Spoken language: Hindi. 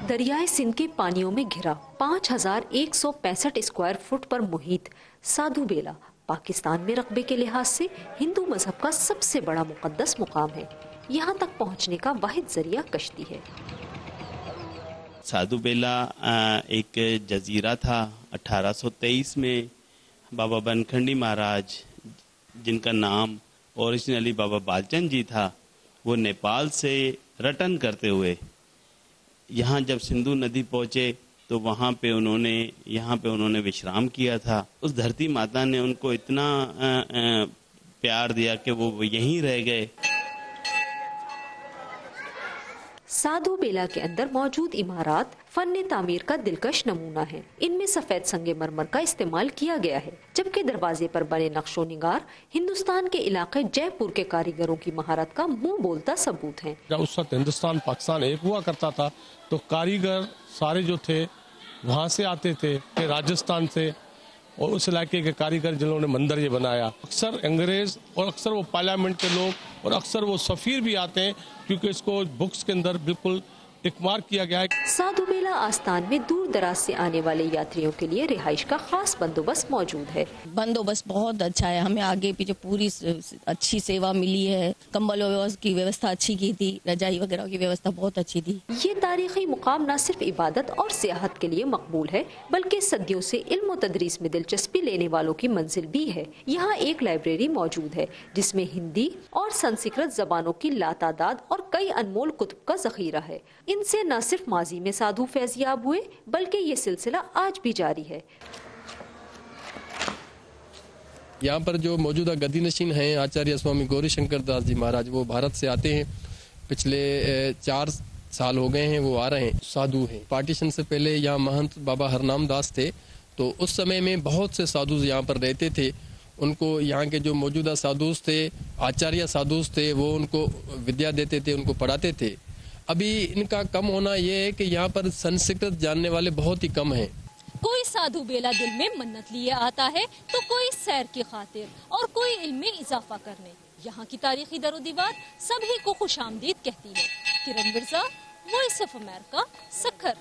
दरियाए सिंध के पानियों में घिरा 5165 स्क्वायर फुट पर मुहित साधु बेला पाकिस्तान में रकबे के लिहाज से हिंदू मजहब का सबसे बड़ा मुकद्दस मुकाम है। यहाँ तक पहुँचने का वाहिद जरिया कश्ती है। साधु बेला एक जजीरा था। 1823 में बाबा बनखंडी महाराज, जिनका नाम ओरिजिनली बाबा बालचंद जी था, वो नेपाल से रिटर्न करते हुए यहाँ जब सिंधु नदी पहुँचे तो वहाँ पे उन्होंने विश्राम किया था। उस धरती माता ने उनको इतना प्यार दिया कि वो यहीं रह गए। साधु बेला के अंदर मौजूद इमारत फन तामीर का दिलकश नमूना है। इनमें सफेद संगमरमर का इस्तेमाल किया गया है, जबकि दरवाजे पर बने नक्शो निगार हिंदुस्तान के इलाके जयपुर के कारीगरों की महारत का मुंह बोलता सबूत है। जब उस वक्त हिंदुस्तान पाकिस्तान एक हुआ करता था तो कारीगर सारे जो थे वहाँ से आते थे, राजस्थान से, और उस इलाके के कारीगर जिन्होंने मंदिर ये बनाया, अक्सर अंग्रेज और अक्सर वो पार्लियामेंट के लोग और अक्सर वो सफीर भी आते हैं, क्योंकि इसको बुक्स के अंदर बिल्कुल एक मार्क किया गया है। साधु बेला आस्थान में दूर दराज से आने वाले यात्रियों के लिए रिहाइश का खास बंदोबस्त मौजूद है। बंदोबस्त बहुत अच्छा है, हमें आगे पीछे पूरी अच्छी सेवा मिली है। कंबल की व्यवस्था अच्छी की थी, रजाई वगैरह की व्यवस्था बहुत अच्छी थी। ये तारीखी मुकाम न सिर्फ इबादत और सियाहत के लिए मकबूल है, बल्कि सदियों से इल्म व तदरीस में दिलचस्पी लेने वालों की मंजिल भी है। यहाँ एक लाइब्रेरी मौजूद है जिसमें हिंदी और संस्कृत जबानों की लातादाद और कई अनमोल कुतुब का जखीरा है। इनसे न सिर्फ माजी में साधु फैजियाब हुए, बल्कि ये सिलसिला आज भी जारी है। यहाँ पर जो मौजूदा गद्दी नशीन हैं आचार्य स्वामी गौरी शंकर दास जी महाराज, वो भारत से आते हैं। पिछले 4 साल हो गए हैं वो आ रहे हैं। साधु हैं। पार्टीशन से पहले यहाँ महंत बाबा हरनाम दास थे, तो उस समय में बहुत से साधु यहाँ पर रहते थे। उनको यहाँ के जो मौजूदा साधुस थे, आचार्य साधुस थे, वो उनको विद्या देते थे, उनको पढ़ाते थे। अभी इनका कम होना ये है कि यहाँ पर संस्कृत जानने वाले बहुत ही कम हैं। कोई साधु बेला दिल में मन्नत लिए आता है तो कोई सैर की खातिर और कोई इल्म में इजाफा करने। यहाँ की तारीखी दरोदीवार सभी को खुशामदीद कहती है। Kiran Mirza, voice of America, Sukkur.